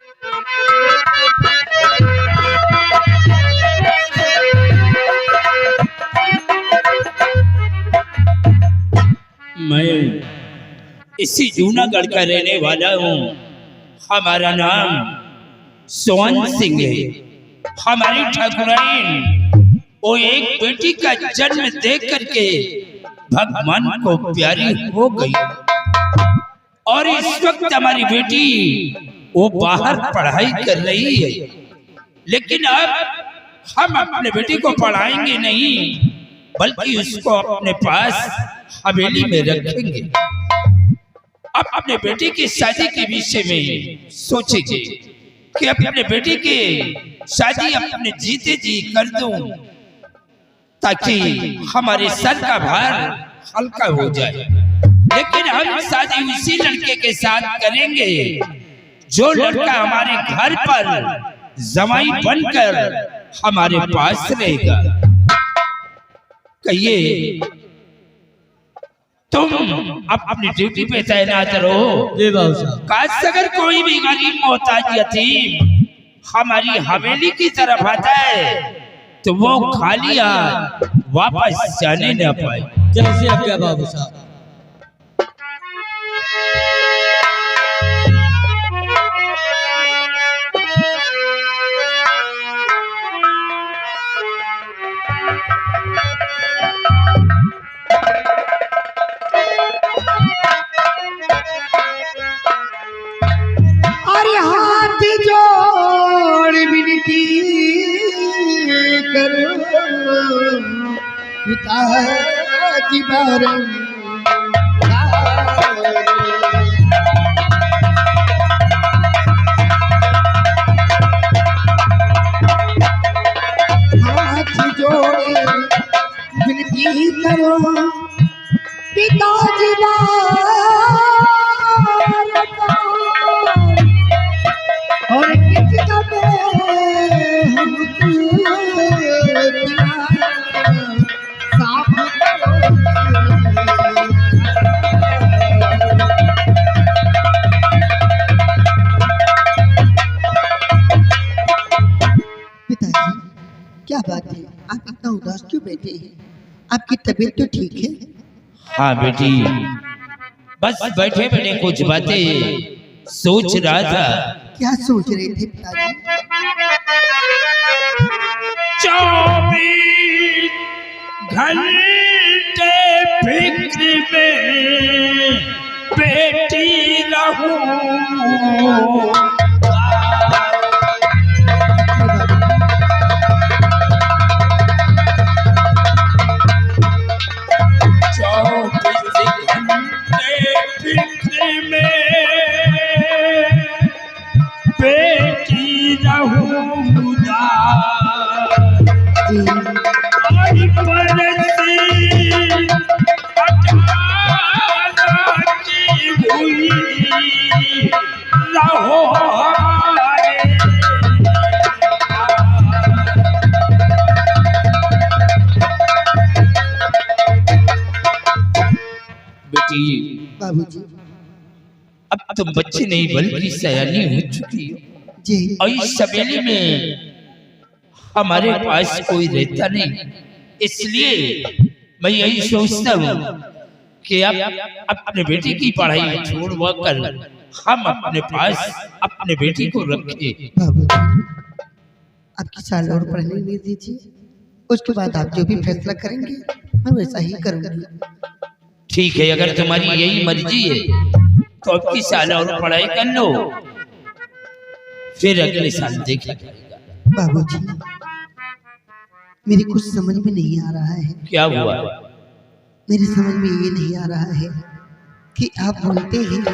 मैं इसी जूनागढ़ का रहने वाला हूँ। हमारा नाम सोहन सिंह है। हमारी ठाकुराइन वो एक बेटी का जन्म देख करके भगवान को प्यारी हो गई और इस वक्त हमारी बेटी वो बाहर पढ़ाई कर रही है। लेकिन अब हम अपने बेटी को पढ़ाएंगे नहीं, बल्कि उसको अपने पास हवेली में रखेंगे। अब अपने बेटी की शादी के विषय में सोचेंगे कि अपने बेटी की शादी अपने जीते जी कर दूं, ताकि हमारे सर का भार हल्का हो जाए। लेकिन हम शादी उसी लड़के के साथ करेंगे जो लड़का हमारे घर पर जमाई बनकर हमारे पास रहेगा। कहिए, तुम अपनी ड्यूटी पे तैनात रहो। काश अगर कोई भी गरीब मोहताज यतीम हमारी हवेली की तरफ आता है तो वो खाली हाथ वापस जाने न पाए। जैसे आज्ञा बाबू साहब। और हाथ जोड़ विनती करो पिताजी हाथ जोड़े विनती करो पिताजी और कितना साफ पिताजी, क्या बात है? आप इतना उदास क्यों बैठे हैं? आपकी तबीयत तो ठीक है? हाँ बेटी, बस बैठे बैठे कुछ बातें सोच रहा था। क्या सोच रहे थे पिताजी? 24 घंटे फिक्र में बेटी रहूं। 24 घंटे फिक्र में बेटी रहूं उदास। आई परसी अठारह की हुई रहो हमारे। बेटी, बाबूजी, अब तुम बच्चे नहीं बल्कि सयानी हो चुकी हो जी। और इस हवेली में हमारे पास कोई रहता नहीं, इसलिए मैं यही सोचता हूँ कि अब अपने बेटी की पढ़ाई छोड़वा कर हम अपने पास अपने बेटी को रखें। बाबूजी, आपकी साल और पढ़ने नहीं दीजिए, उसके बाद आप जो भी फैसला करेंगे मैं वैसा ही करूंगी। ठीक है, अगर तुम्हारी यही मर्जी है तो अब की साल और पढ़ाई कर लो, फिर अगले साल देखा जाएगा। बाबूजी, मेरी कुछ समझ में नहीं आ रहा है। क्या हुआ? मेरी समझ में ये नहीं आ रहा है कि आप बोलते हैं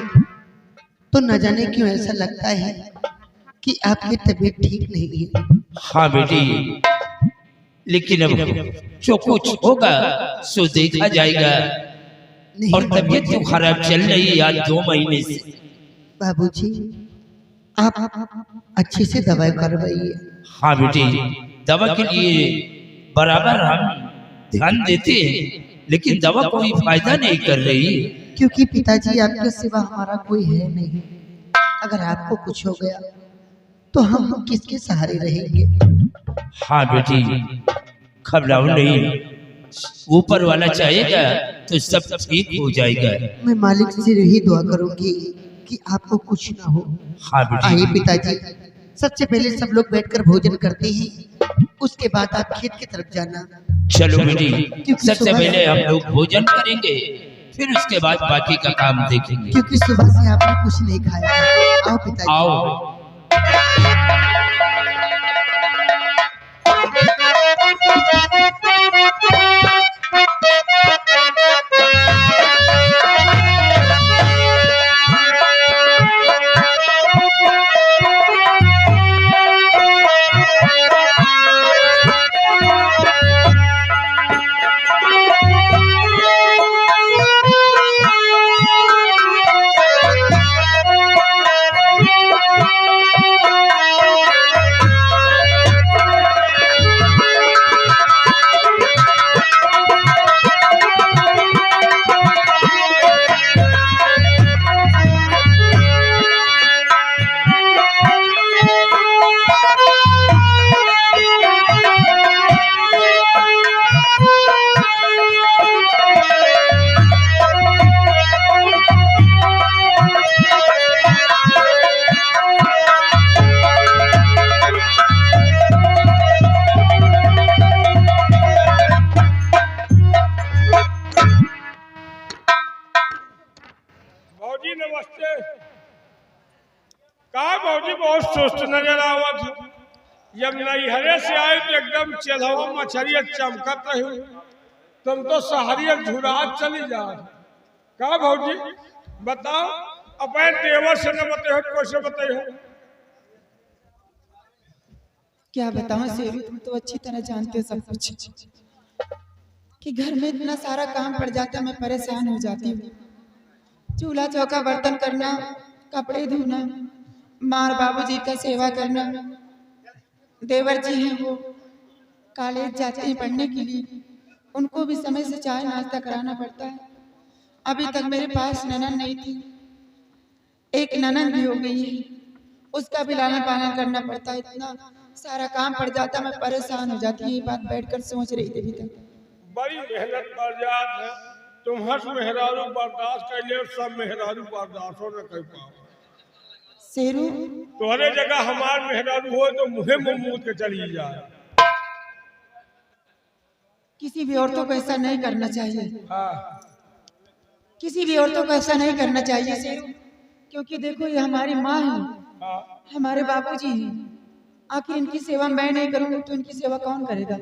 तो न जाने क्यों ऐसा लगता है कि आपकी तबीयत ठीक नहीं है। हाँ बेटी, लेकिन अब जो कुछ होगा सो देखा जाएगा। और तबीयत तो खराब चल रही है आज 2 महीने से। बाबूजी, आप अच्छे से दवाई करवाइए। हाँ बेटी, दवा के लिए बराबर हम ध्यान देते हैं, लेकिन दवा कोई फायदा नहीं कर रही। क्योंकि पिताजी आपके सिवा हमारा कोई है नहीं। अगर आपको कुछ हो गया तो हम किसके सहारे रहेंगे? हाँ बेटी, घबराओ नहीं, ऊपर वाला चाहेगा तो सब ठीक हो जाएगा। मैं मालिक से यही दुआ करूंगी कि आपको कुछ ना हो। हाँ बेटी। आइए पिताजी, सबसे पहले सब लोग बैठकर भोजन करते हैं, उसके बाद आप खेत की तरफ जाना। चलो बेटी, सबसे पहले हम लोग भोजन करेंगे, फिर उसके बाद बाकी का काम देखेंगे। क्योंकि सुबह से आपने कुछ नहीं खाया। आओ पिताजी। आओ। कहा भौजी बहुत सुस्त नजर आवत हो। जब नैहरे से आए तो एकदम चलहवा मछरिया चमकत रही, तुम तो सहरिया झुरात चली जा। कहा भौजी बताओ, अपने देवर से न बताओ, कैसे बताओ? क्या बताऊं शेरू, तुम तो अच्छी तरह जानते हो सब कुछ कि घर में इतना सारा काम पड़ जाता है, मैं परेशान हो जाती हूँ। चूल्हा चौका बर्तन करना, कपड़े धोना, माँ और बाबूजी का सेवा करना। देवर जी हैं वो कॉलेज जाते हैं पढ़ने के लिए, उनको भी समय से चाय नाश्ता कराना पड़ता है। अभी तक मेरे पास ननद नहीं थी, एक ननद भी हो गई है, उसका भी लाना पालन करना पड़ता है। इतना सारा काम पड़ जाता, मैं परेशान हो जाती हूँ। ये बात बैठकर सोच रही थी अभी तक। बड़ी मेहनत कर जात है, तुम हंस मेहरारू बर्दाश्त कर ले, सब मेहरारू बर्दाश्त हो न कर पाओ। शेरू तोहरे जगह हमार मेहरारू हो तो मुहे मुंह के चली जाए। किसी भी औरतों को ऐसा नहीं करना चाहिए। हाँ। किसी भी औरतों को ऐसा नहीं करना चाहिए शेरू, क्योंकि देखो ये हमारी माँ है, हाँ। हमारे बाबूजी हैं। आखिर इनकी सेवा मैं नहीं करूँगी तो इनकी सेवा कौन करेगा?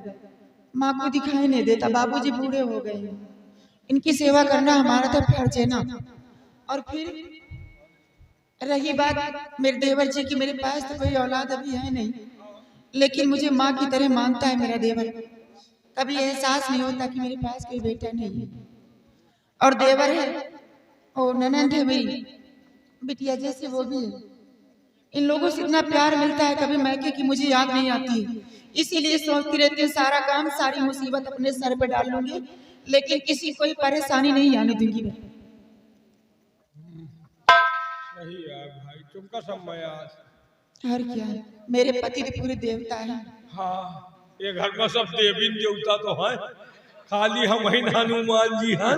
माँ को दिखाई नहीं देता, बाबूजी बूढ़े हो गए हैं, इनकी सेवा करना हमारा तो फर्ज है ना। और फिर रही बात मेरे देवर जी की, मेरे पास तो कोई औलाद अभी है नहीं, लेकिन मुझे माँ की तरह मानता है मेरा देवर। कभी एहसास नहीं होता कि मेरे पास कोई बेटा नहीं है। और देवर है और ननद है मेरी बिटिया जैसे, वो भी है। इन लोगों से इतना प्यार मिलता है, कभी मैके की मुझे याद नहीं आती है। इसीलिए सोचती रहती हूँ सारा काम सारी मुसीबत अपने सर पे डाल लूंगी, लेकिन किसी कोई परेशानी नहीं आने दूंगी मैं। सही है भाई, तुमका समय आज। और क्या, मेरे पति तो पूरे देवता है। हाँ, ये घर में सब देवी देवता तो है, खाली हम ही हनुमान जी हैं।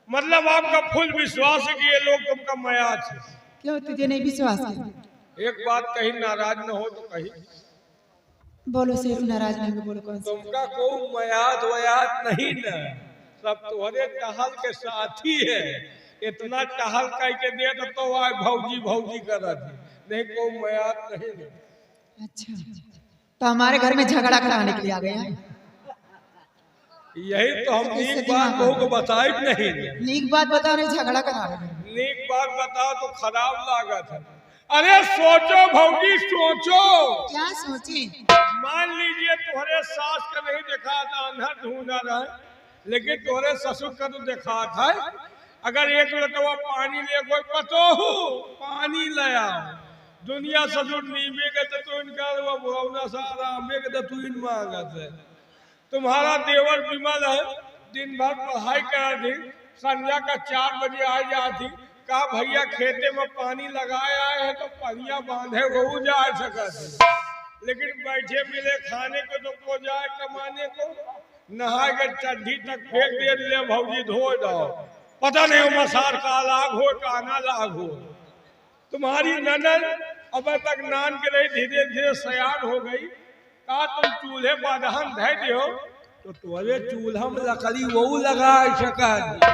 मतलब आपका फुल विश्वास है कि ये लोग तुमका मयात है। क्यों तुझे नहीं विश्वास है? एक बात कहीं नाराज न हो तो कहीं, बोलो शेरू, नाराज नहीं हो, बोलो कौन सा? तुमका को मयात वयात नहीं न, सब तुम्हारे टहल के साथी है। इतना टहल कह के दे तो आए भौजी भौजी कर रही, नहीं को मयात नहीं न। अच्छा, तो हमारे घर में झगड़ा कराने के लिए आ गए हैं? यही तो हम नीक बात को बताई नहीं। नीक बात बता रहे, झगड़ा करा रहे हैं। नीक बात बताओ तो खराब लागत है। अरे सोचो भौजी सोचो। क्या सोचे? मान लीजिए तुम्हारे सास का नहीं देखा था, अंधा ढूंढा रहा, लेकिन तुम्हारे ससुर का तो देखा था। अगर एक लोटवा पानी ले कोई पतो हो पानी लाया, दुनिया ससुर नीमे के तो इनका वो सारा हमें के तो इन मांगत है। तुम्हारा देवर विमल है, दिन भर पढ़ाई करा दी, संध्या का 4 बजे आ जाती, कहा भैया खेते में पानी लगाया है तो पनिया बांधे वो जा सकत, लेकिन बैठे मिले खाने को तो को जाए कमाने को, नहा के चड्ढी तक फेंक दे, ले भौजी धो दो, पता नहीं वो मसार का लाग हो काना लाग हो। तुम्हारी ननद अब तक नान के रही, धीरे धीरे सयान हो गई, कहा तुम चूल्हे बाधन धै दियो तो तुम्हारे चूल्हा में लकड़ी वो लगा सकत।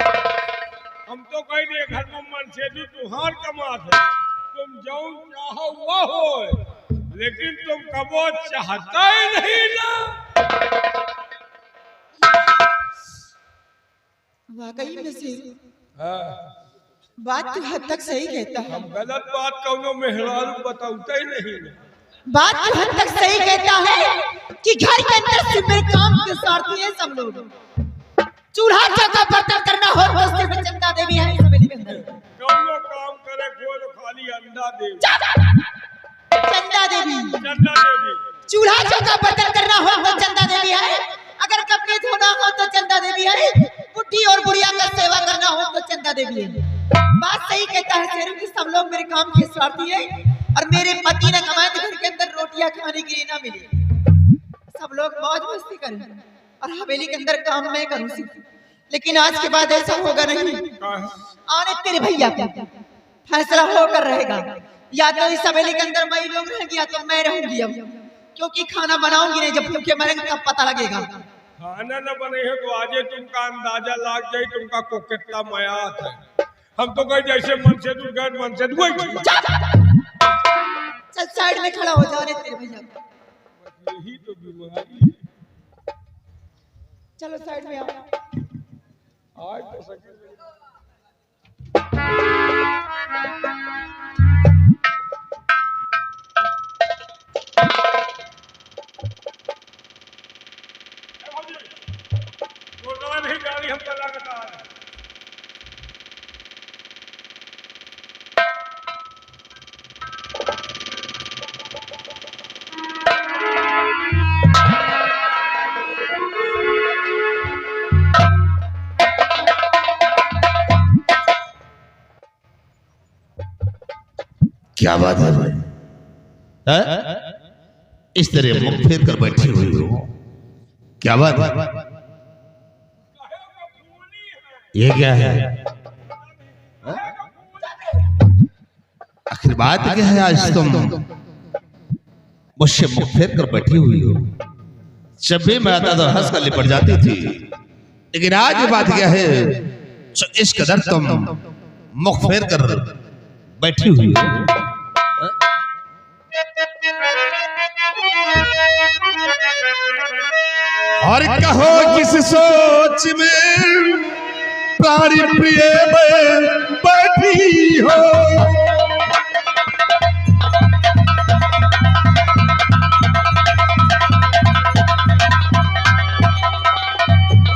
हम तो कह दिए घर में मन से भी तुहार कमात है, तुम जो चाहो वो हो, लेकिन तुम कबो चाहता ही नहीं ना। वाकई में से हाँ, बात तो हद तक सही कहता है। हम गलत बात कौनो मेहरारू बताते ही नहीं ना। बात तो हद तक सही कहता है कि घर के अंदर सिर्फ मेरे काम के स्वार्थी है सब लोग। चूल्हा चौका बर्तन करना हो तो सिर्फ चंदा देवी है इस हवेली के अंदर। कौनो काम करे कोई तो खाली अंडा दे। चंदा देवी, चंदा देवी। चूल्हा चौका बर्तन करना हो तो चंदा देवी है, अगर कपड़े धोना हो तो चंदा देवी है, बुढ़ी और बुढ़िया का सेवा करना हो तो चंदा देवी है। बात सही कहता है शेरू कि सब लोग मेरे काम के स्वार्थी है और मेरे पति ने कमाए तो घर के अंदर रोटियां खाने के लिए ना मिले। सब लोग मौज मस्ती करें और हवेली के अंदर काम मैं करूं सिर्फ, लेकिन आज के बाद ऐसा होगा नहीं। आने तेरे भैया का फैसला होकर रहेगा, या तो इस हवेली के अंदर वही लोग रहेंगे या तो मैं रहूंगी अब, क्योंकि खाना बनाऊंगी नहीं, जब भूखे मरेंगे तब पता लगेगा। खाना न बने है तो आजे तुमका अंदाजा लाग जाए तुमका को कितना मयात है। हम तो कहे जैसे मन से तू गए मन से चल साइड में खड़ा हो जाने तेरे भैया, यही तो बीमारी है। चलो साइड में आओ। आज तो सके नहीं गाड़ी हम चला के आ रहे। क्या बात है भाई? इस तरह मुख फेर कर बैठी हुई हो, क्या बात है? ये क्या है? आखिर बात क्या है? आज तुम मुझसे मुख फेर कर बैठी हुई हो। जब भी मैं आता तो हंस कर लिपट जाती थी, लेकिन आज बात क्या है? इस कदर तुम मुख फेर कर बैठी हुई हो। और कहो किस सोच में प्राणी प्रिय में बैठी हो,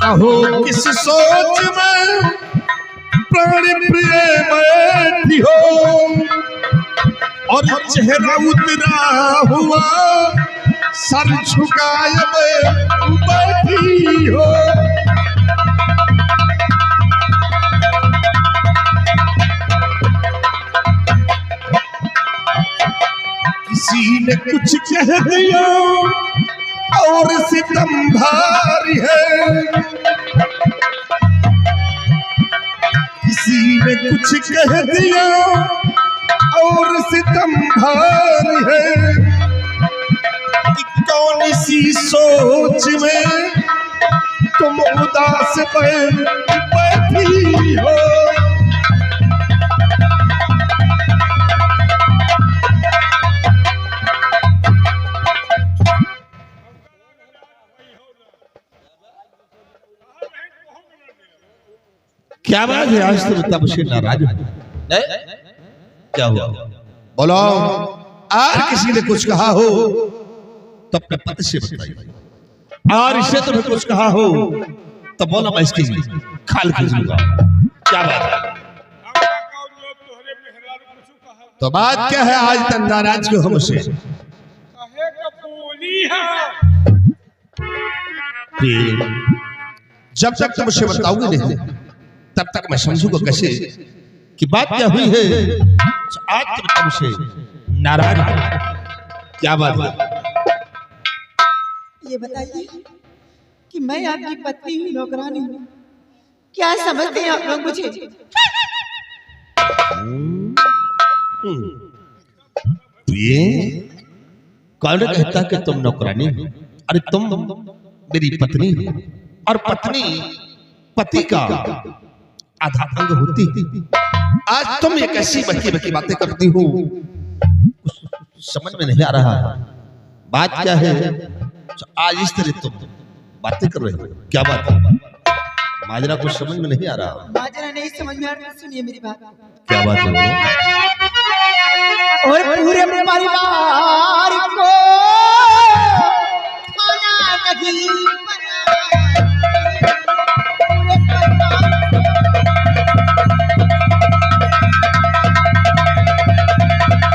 कहो किस सोच में प्राणी प्रिय बैठी हो, और चेहरा उतरा हुआ सर झुकाए बैठी हो। किसी ने कुछ कह दिया और सितम भारी है, किसी ने कुछ कह दिया और सितम भारी है, कि कौन सी सोच में तुम उदास बैठी हो। क्या बात है? आज तुम इतना मुझसे नाराज हो? क्या हुआ? बोलो। और किसी ने कुछ कहा हो तो अपने पति से बताइए, और इससे तुम्हें कुछ कहा हो तो बोला मैं इसकी खाल खींच लूंगा। क्या बात है? तो बात क्या है? आज तक नाराज क्यों हो मुझसे? जब तक तुम मुझसे बताओगे नहीं तब तक मैं समझूंगा कैसे कि बात क्या हुई है? आज तुम तुमसे नाराज हो। क्या बात है? ये बताइए कि मैं आपकी पत्नी हूँ, नौकरानी हूँ, क्या समझते हैं आप लोग मुझे? ये कौन कहता कि तुम नौकरानी हो? अरे तुम मेरी पत्नी हो, और पत्नी पति का आधा अंग होती है। आज तुम एक ऐसी बच्ची बच्ची बातें करती हो, समझ में नहीं आ रहा बात क्या है। आज इस तरह तुम बातें कर रहे हो, क्या बात है? माजरा कुछ समझ में नहीं आ रहा। माजरा नहीं समझ में आ रहा, सुनिए मेरी बात। क्या बात है? और पूरे परिवार को खाना नहीं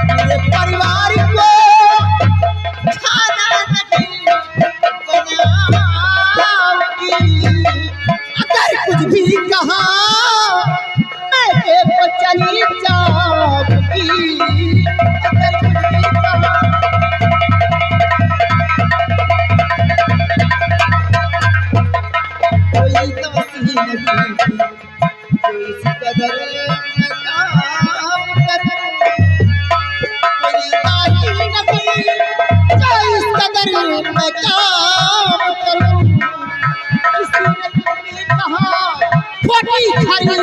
पूरे परिवार को खाना नहीं बनाऊंगी। अगर कुछ भी कहा मैं देखो चली जाऊंगी। अगर कुछ भी कहा कोई दोषी नहीं, कोई इस कदर मैं काम करूं। कोई दासी नहीं, कोई इस कदर मैं काम करूं। किसी ने तुमने कहा खोटी खरी।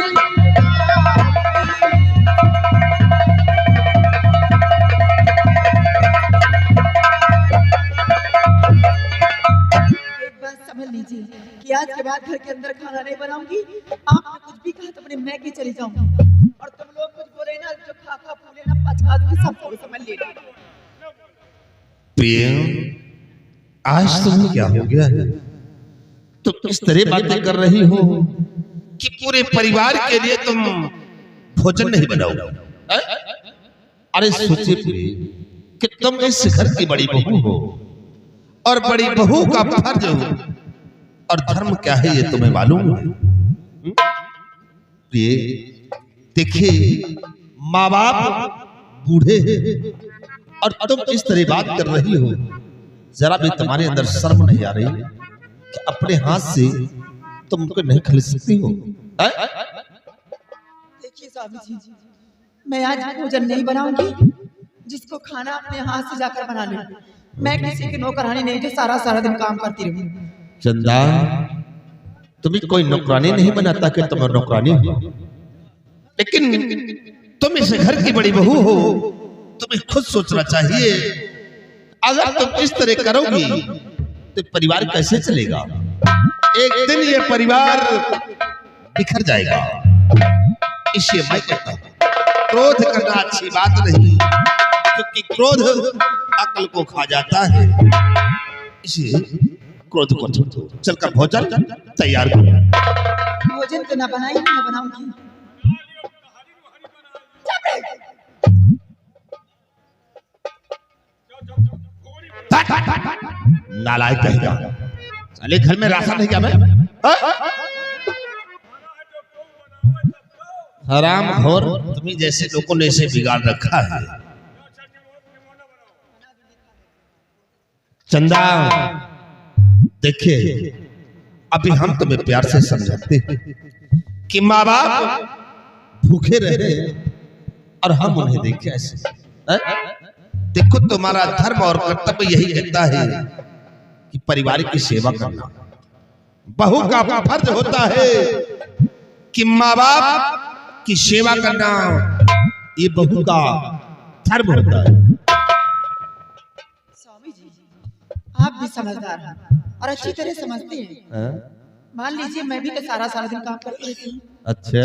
समझ लीजिए कि आज के बाद घर के अंदर खाना नहीं बनाऊंगी। आपने कुछ भी कहा तो अपने मैके चली जाऊंगी, और तुम लोग कुछ बोले ना जो खा खा फूले ना पचका दूंगी, सब लोग समझ लेना। प्रेम, आज तुम्हें क्या हो गया है? तुम इस तरह बातें कर रही हो कि पूरे परिवार के लिए तुम भोजन नहीं बनाओगे। अरे सोचिए कि तुम इस घर की बड़ी बहू हो, और बड़ी बहू का फर्ज हो और धर्म क्या है ये तुम्हें मालूम है? ये देखिए, माँ बाप बूढ़े हैं और तुम इस तरह बात कर रही हो। जरा भी तुम्हारे अंदर शर्म नहीं आ रही कि अपने हाथ से तुम उनको नहीं खरीद सकती हो? देखिए स्वामी जी, मैं आज भोजन नहीं बनाऊंगी। जिसको खाना अपने हाथ से जाकर बना ले। मैं किसी की नौकरानी नहीं जो सारा सारा दिन काम करती रहूं। चंदा, तुम्हें कोई नौकरानी नहीं बनाता कि तुम नौकरानी हो, लेकिन तुम इस घर की बड़ी बहू हो, तुम्हें खुद सोचना चाहिए। अगर तुम इस तरह करोगी तो परिवार कैसे चलेगा? एक दिन ये परिवार बिखर जाएगा। इसे मैं कहता हूं, क्रोध करना अच्छी बात नहीं, क्योंकि क्रोध अकल को खा जाता है। इसे क्रोध को छोड़ो, चलकर भोजन तैयार करो। भोजन तो ना बनाई, ना बनाऊंगी। नालायक कहेगा, साले घर में राशन नहीं क्या मैं? हराम घोर, तुम्ही जैसे लोगों ने इसे बिगाड़ रखा है। चंदा, देखिए, अभी हम तुम्हें प्यार से समझाते हैं कि माँ बाप भूखे रहे और हम उन्हें देखें ऐसे। देखो, तुम्हारा धर्म और कर्तव्य यही कहता है कि परिवार की सेवा करना। बहू का फर्ज होता है कि माँ बाप की सेवा करना, ये बहू का धर्म होता है। स्वामी जी, आप भी समझदार हैं और अच्छी तरह समझते हैं। मान लीजिए मैं भी तो सारा सारा दिन काम करती रहती हूँ। अच्छा,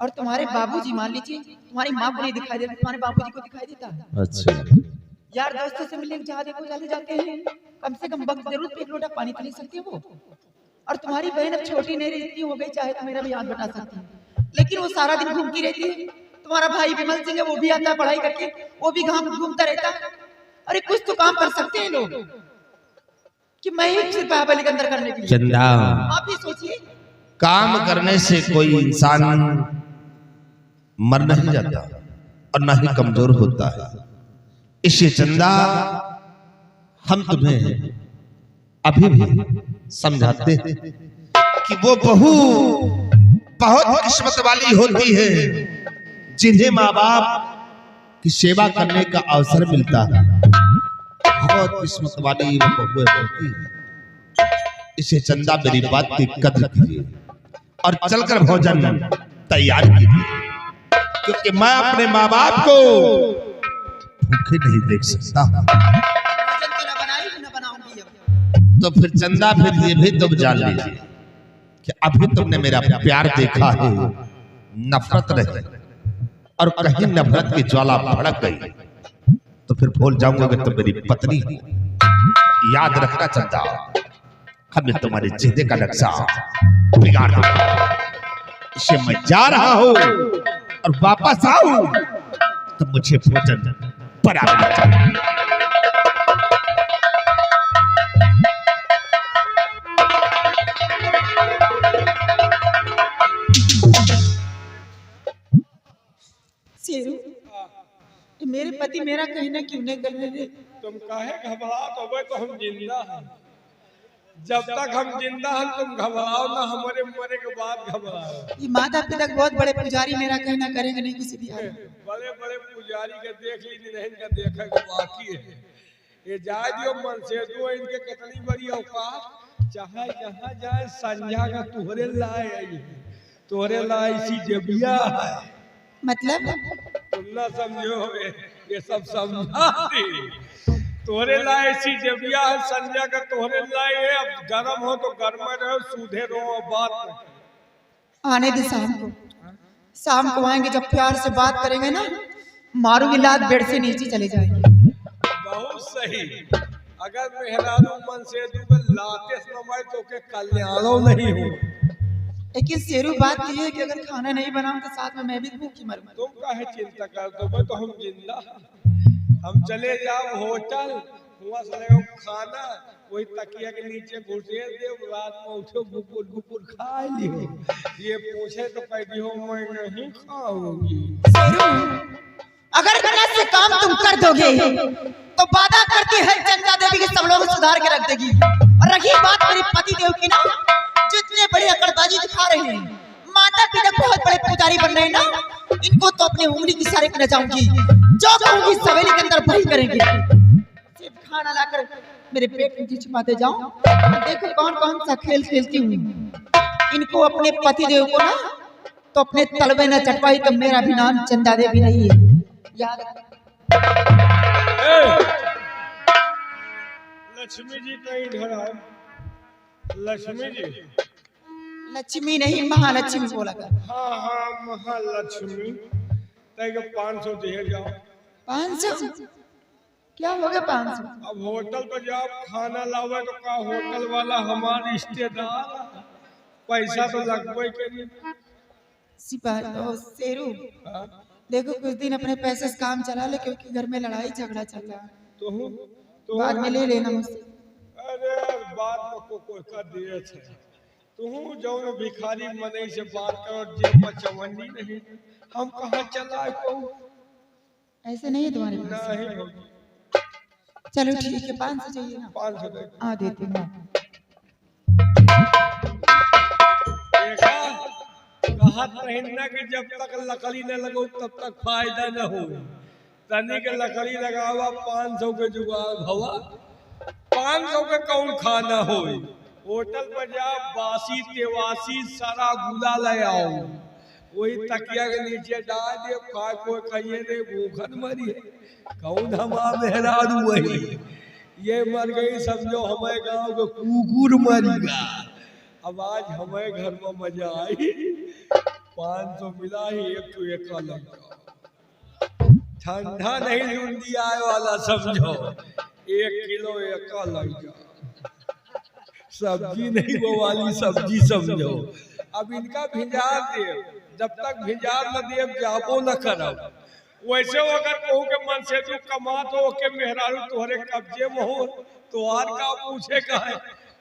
और तुम्हारे बाबूजी, मान लीजिए तुम्हारी माँ को नहीं दिखाई देता, तुम्हारे बाबूजी को दिखाई देता है। अच्छा, यार दोस्तों से मिलने जहाँ देखो चले जाते हैं, कम से कम वक्त जरूर पे एक लोटा पानी तो ले सकते हो। और तुम्हारी बहन अब छोटी नहीं रहती, हो गई चाहे तो मेरा भी हाथ बटा सकती है, लेकिन वो सारा दिन घूमती रहती है। तुम्हारा भाई विमल सिंह है, वो भी आता है पढ़ाई करके, वो भी घूमता रहता है। अरे कुछ तो काम कर सकते हैं लोग, कि मैं ही सिर्फ बाहुबली के अंदर करने के लिए। चंदा, आप ही सोचिए, काम करने से कोई इंसान मर नहीं जाता और ना ही कमजोर होता है। इसे चंदा हम तुम्हें अभी भी समझाते हैं कि वो बहू बहुत किस्मत वाली होती है जिन्हें माँ बाप की सेवा करने का अवसर मिलता है। बहुत किस्मत वाली वो बहू होती है। इसे चंदा मेरी बात की कदर कीजिए और चलकर भोजन तैयार कीजिए, क्योंकि मैं अपने माँ बाप को भूखे नहीं देख सकता। तो फिर चंदा फिर ये भी तुम जान लीजिए कि अभी तुमने मेरा प्यार देखा है, नफरत रही और कहीं नफरत की ज्वाला भड़क गई तो फिर भूल जाऊंगा कि तुम मेरी पत्नी हो। याद रखना चंदा, हमें तुम्हारे चेहरे का नक्शा बिगाड़ दूंगा। इसे मैं जा रहा हूं और वापस आऊं तो मुझे भोजन बराबर चाहिए। शेरू, मेरे पति मेरा कहीं ना क्यों नहीं कर रहे। तुम काहे घबरात हो? तो हम जिंदा हैं। जब तक हम जिंदा हैं तुम घबराओ ना, हमारे मरे के बाद घबराओ। ये माता पिता बहुत बड़े पुजारी मेरा कहना करेंगे नहीं किसी भी हाल। बड़े बड़े पुजारी के देख लीजिए, नहीं इनका देखा के बाकी है। ये जाए दियो मन से तो इनके कितनी बड़ी औकात, चाहे जहाँ जाए संझा का तुहरे लाए आई, तुहरे लाए इसी जबिया है। मतलब तुम ना समझो, ये सब समझा तोहरे लाए इसी जबिया है संजय का, तोहरे लाए। अब गर्म हो तो गर्म रहो, सूधे रहो बात। आने दे शाम को, शाम को आएंगे जब प्यार से बात करेंगे ना, मारूंगी लात बेड से नीचे चले जाएंगे। बहुत सही। अगर मेहरारू मन से लाते समय तो के कल्याणों नहीं हो। लेकिन शेरू बात ये है कि अगर खाना नहीं बनाऊं तो साथ में मैं भी भूखी मरूंगा। तुम काहे चिंता कर दो, तो हम जिंदा। हम चले जाओ होटल, वहाँ से खाना वही तकिया के नीचे घुसे दे, रात में उठो गुपुर गुपुर खा लियो। ये पूछे तो कह दियो मैं नहीं खाऊंगी। अगर गलत से काम तुम कर दोगे तो वादा करती है चंदा देवी के सब लोग सुधार के रख देगी। और रही बात मेरे पति देव की ना, जितने बड़े अकड़बाजी दिखा रहे हैं, माता पिता बहुत बड़े पुजारी बन रहे हैं ना, इनको तो अपने उंगली की इशारे कर जाऊंगी। जो कहूंगी सवेली के अंदर वही करेंगे। सिर्फ खाना लाकर मेरे पेट में छिपाते जाओ, देखो कौन कौन सा खेल खेलती हूँ। इनको अपने पति देव को ना तो अपने तलवे न चटवाई तो मेरा भी नाम चंदा देवी नहीं है, याद रख। लक्ष्मी जी कहीं इधर आओ। लक्ष्मी जी, लक्ष्मी नहीं महालक्ष्मी बोला कर। हाँ हाँ महालक्ष्मी। 500 दे जाओ। 500 क्या हो गया? 500 अब होटल पर जाओ खाना लावे तो का होटल वाला हमारे रिश्तेदार, पैसा तो लगभग के नहीं। सिपाही ओ शेरू, देखो कुछ दिन अपने पैसे से काम चला ले, क्योंकि घर में लड़ाई झगड़ा चल रहा है। तो बाद में ले लेना मुझसे। अरे बात में कोई का दिए थे तू जो भिखारी मने से बात करो, जेब में चवन्नी नहीं। हम कहाँ चला को ऐसे नहीं है तुम्हारे पास? नहीं होगी। चलो ठीक है, 500 चाहिए ना? 500 दे। हाँ देती हूँ। कहा ना कि जब तक लकड़ी न लगो तब तक फायदा न हो। तनी के लकड़ी लगावा 500 के जुगाड़ भवा। 500 के कौन खाना हो? होटल पर जा बासी तेवासी सारा गुला ले आओ, वही तकिया के नीचे डाल दे, खा को कहिए रे भूखन मरी कौन हमारा मेहरारू वही ये मर गई, समझो हमारे गांव के कुकुर मरेगा। अब आज हमारे घर में मजा आई। 500 मिला ही, एक तो एक लगा ठंडा नहीं लूंदी आए वाला समझो। 1 किलो एक लगा सब्जी नहीं वो वाली सब्जी समझो। अब इनका भिंजार दे, जब तक भिंजार न दे जाबो न करब। वैसे अगर कहूँ के मन से तू कमात हो के मेहरारू तोहरे कब्जे में हो तो आर का पूछे का है।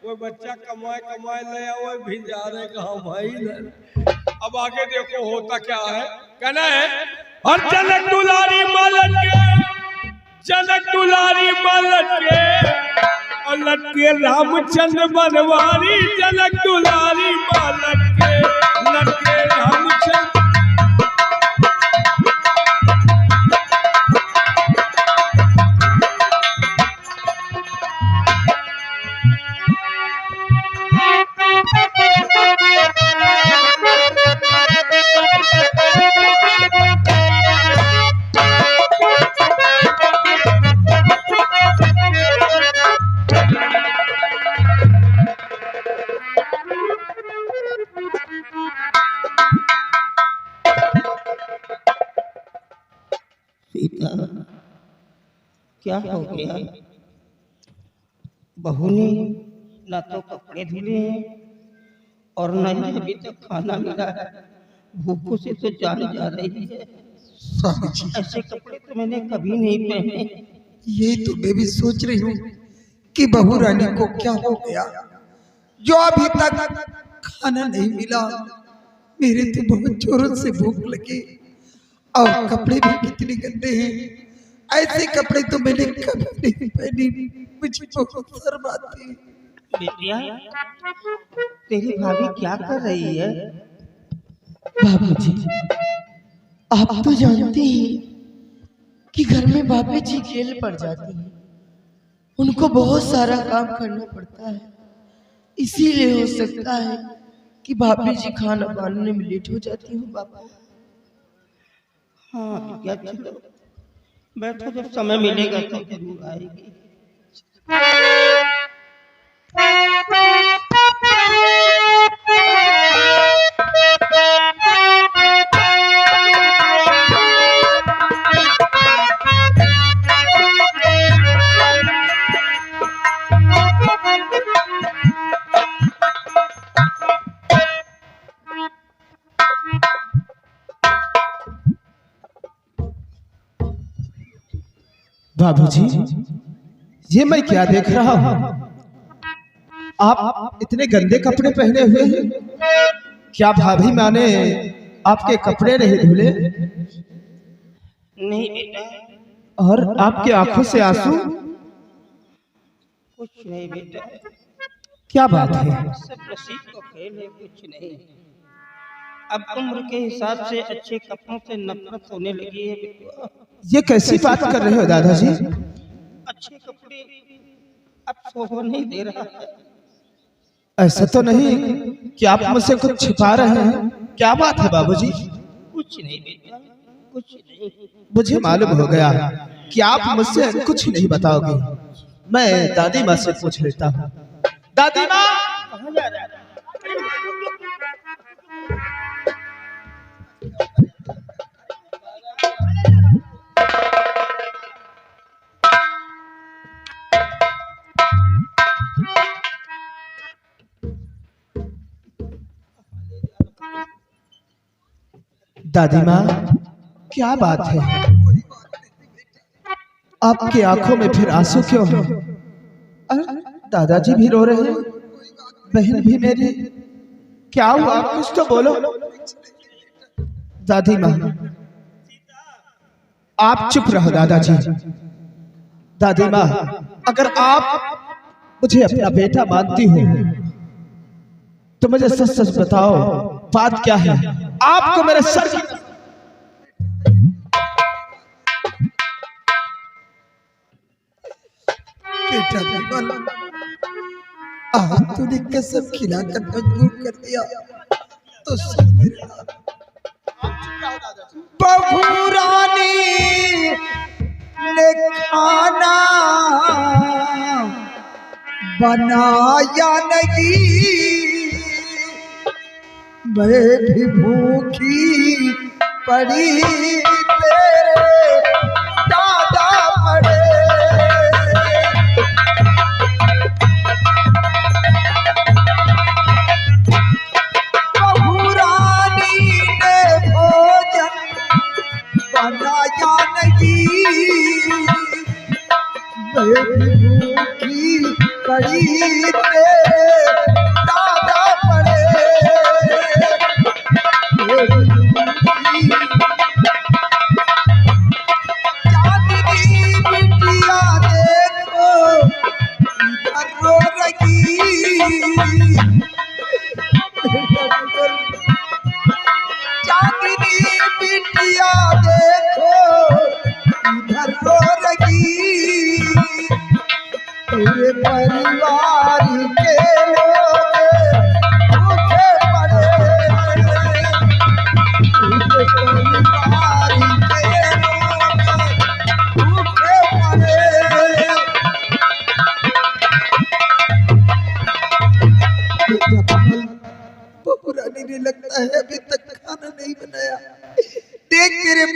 वो बच्चा कमाए कमाए ले आओ भिंजारे का हम अब आगे देखो होता क्या है। कहना है और जनक दुलारी मालन के, जनक दुलारी मालन के और लटके रामचंद्र बनवारी, जनक दुलारी मालन के लटके रामचंद्र। सीता, क्या हो गया? बहू ने ना तो कपड़े धुले हैं और न ही अभी तक खाना मिला है। भूखों से तो जान जा रही है। ऐसे कपड़े तो मैंने कभी नहीं पहने। ये तो मैं भी सोच रही हूँ कि बहू रानी को क्या हो गया जो अभी तक खाना नहीं मिला। मेरे तो बहुत जोरों से भूख लगी और कपड़े भी कितने गंदे हैं। ऐसे कपड़े तो मैंने कभी नहीं पहने। मुझे बहुत शर्म आती है। बेटिया, तेरी भाभी क्या कर रही है? बाबूजी, आप तो जानते हैं कि घर में बाबी जी खेल पड़ जाती हैं। उनको बहुत सारा काम करना पड़ता है, इसीलिए हो सकता है कि भाभी जी खाना बनाने में लेट हो जाती हूँ। बाबा हाँ बेटिया, चलो बैठो, जब समय मिलेगा तो जरूर आएगी। बाबूजी, ये मैं क्या देख रहा हूँ? आप इतने गंदे कपड़े पहने हुए हैं। क्या भाभी माँ ने आपके कपड़े नहीं धुले? नहीं बेटा। और आपकी आंखों से आंसू? कुछ नहीं बेटा। क्या बात है? सब नसीब का खेल है, कुछ नहीं। अब उम्र के हिसाब से अच्छे कपड़ों से नफरत होने लगी है बेटा। ये कैसी बात कर रहे हो दादाजी? अच्छे कपड़े अब शोभा नहीं दे रहा है। ऐसा तो नहीं कि आप मुझसे कुछ छिपा रहे हैं? क्या बात है बाबूजी? कुछ नहीं बेटा, कुछ नहीं। मुझे मालूम हो गया कि आप मुझसे कुछ नहीं बताओगे। मैं दादी माँ से पूछ लेता हूँ। दादी माँ, कहाँ जा रहा है? दादी माँ, क्या बात है? आपकी आंखों में फिर आंसू क्यों है? दादाजी भी रो रहे हैं, बहन भी मेरी। क्या हुआ? कुछ तो बोलो। दादी माँ, आप चुप रहो दादाजी। दादी माँ, अगर आप मुझे अपना बेटा मानती हो तो मुझे सच सच बताओ, बात क्या है? आपको मेरे सर की बेटा बिमल, आज तूने कसम खिलाकर मजबूर कर दिया तो सुन मेरे नाम। बहू रानी ने खाना बनाया नहीं, मैं भी भूखी पड़ी तेरे दादा पड़े। बहू रानी ने भोजन बनाया नहीं, मैं भी भूखी पड़ी तेरे दादा पड़े।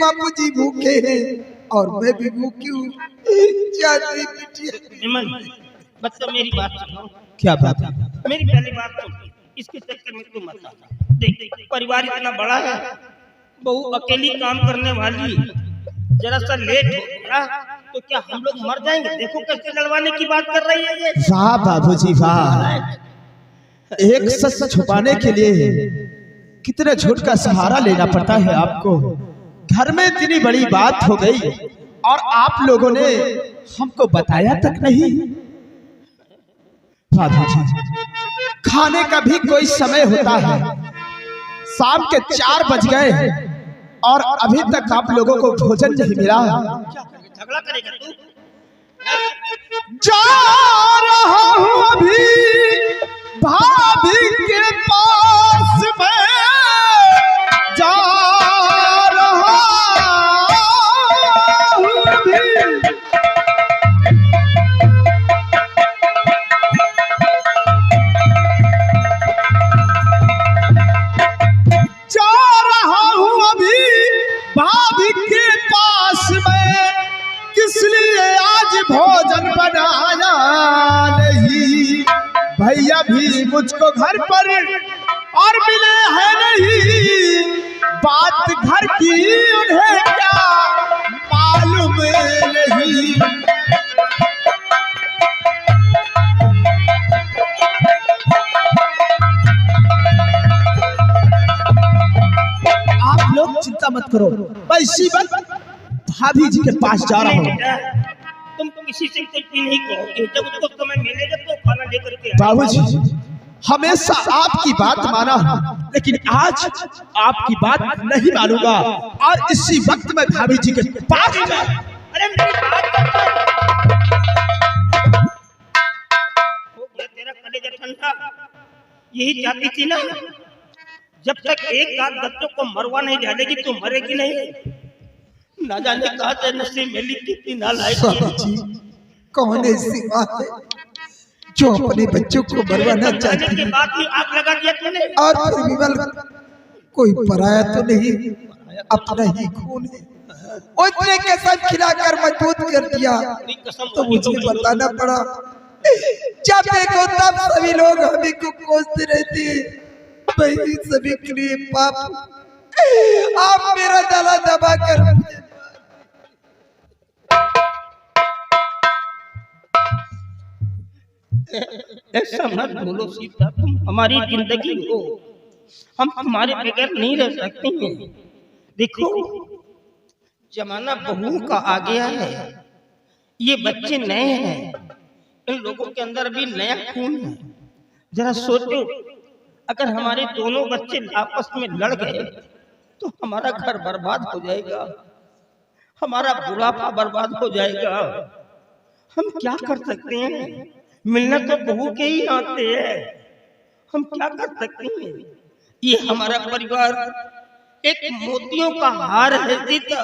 बापू जी भूखे हैं और मैं भी भूखी हूँ। जाती बिटिया विमल, बच्चा मेरी बात सुनो। क्या बात है? मेरी पहली बात सुन, इसके चक्कर में तू मत आ। देख परिवार इतना बड़ा है, बहू अकेली काम करने वाली, जरा सा लेट हो गया तो क्या हम लोग मर जाएंगे? देखो कैसे लड़वाने की बात कर रही है ये। वाह बाबूजी वाह, एक सच छुपाने के लिए कितने झूठ का सहारा लेना पड़ता है आपको। घर में इतनी बड़ी बात हो गई और आप लोगों ने हमको बताया तक नहीं। बाबूजी, खाने का भी कोई समय होता है, शाम के 4 बज गए और अभी तक आप लोगों को भोजन नहीं मिला। झगड़ा करेगा तू? जा रहा हूँ अभी भाभी के पास में, जा रहा हूँ अभी। जा रहा हूँ अभी भाभी के पास में, किस लिए आज भोजन बनाया नहीं। भैया भी मुझको घर पर और मिले हैं नहीं, बात घर की उन्हें क्या मालूम नहीं। आप लोग चिंता मत करो, मैं इसी वक्त भाभी जी के पास जा रहा हूँ। तुम किसी से कुछ भी नहीं कहोगे, जब उसको समय मिलेगा तो खाना लेकर के बाबूजी, हमेशा आपकी बात माना हूँ, लेकिन आज आपकी बात नहीं मानूंगा और इसी वक्त मैं भाभी जी के पास जा। अरे मेरी बात हो गया तेरा कलेजा ठंडा। यही चाहती थी ना, जब तक एक आध बच्चों को मरवा नहीं डालेगी तो मरेगी नहीं। ना जाने कहा से नसीब में लिखी थी ना जी, कौन ऐसी बात है जो अपने बच्चों को मरवाना चाहती के है? बाद ही आग लगा दिया तूने। और फिर विमल कोई पराया तो नहीं, अपना ही खून है। उसने कसम खिलाकर मजबूत कर दिया तो मुझे बताना पड़ा। जब देखो तब सभी लोग हमें को कोसते रहते हैं। मैं भी सभी के लिए पाप, आप मेरा गला दबा कर ऐसा मत बोलो सीता, तुम हमारी जिंदगी हो, हम तुम्हारे बगैर नहीं रह सकते हैं। देखो जमाना बहू का आ गया है, ये बच्चे नए हैं, इन लोगों के अंदर भी नया खून है। जरा सोचो, अगर हमारे दोनों बच्चे आपस में लड़ गए तो हमारा घर बर्बाद हो जाएगा, हमारा बुढ़ापा बर्बाद हो जाएगा। हम क्या कर सकते हैं? मिलना तो बहू के ही आते हैं, हम क्या कर सकते हैं? ये हमारा परिवार एक मोतियों का हार है सीता,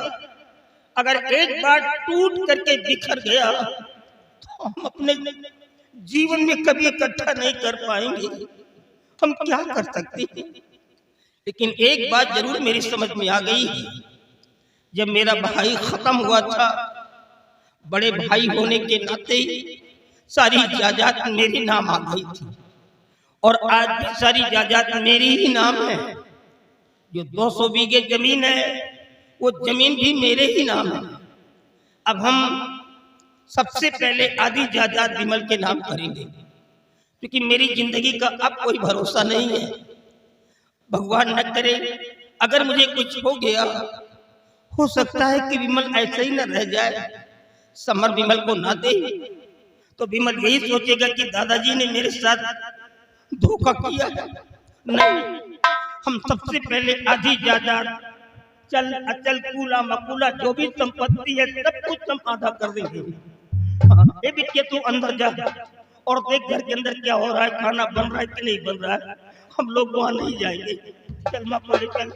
अगर एक बार टूट करके बिखर गया तो हम अपने जीवन में कभी इकट्ठा नहीं कर पाएंगे। हम क्या कर सकते हैं? लेकिन एक बात जरूर मेरी समझ में आ गई, जब मेरा भाई खत्म हुआ था, बड़े भाई होने के नाते सारी जायदाद मेरे नाम आ गई थी और आज भी सारी जायदाद मेरी ही नाम है। जो 200 बीघे जमीन है वो जमीन भी मेरे ही नाम है। अब हम सबसे पहले आधी जायदाद विमल के नाम करेंगे, क्योंकि मेरी जिंदगी का अब कोई भरोसा नहीं है। भगवान न करे अगर मुझे कुछ हो गया, हो सकता है कि विमल ऐसे ही न रह जाए, समर विमल को ना दे तो विमल यही सोचेगा कि दादाजी ने मेरे साथ धोखा किया। नहीं, हम सबसे पहले आधी जायदाद, चल अचल कूला मकूला जो भी संपत्ति है सब कुछ हम आधा कर देंगे। ये बिटिया तू अंदर जा और देख घर के अंदर क्या हो रहा है, खाना बन रहा है कि नहीं बन रहा है। हम लोग वहाँ नहीं जाएंगे। चल माँ चल।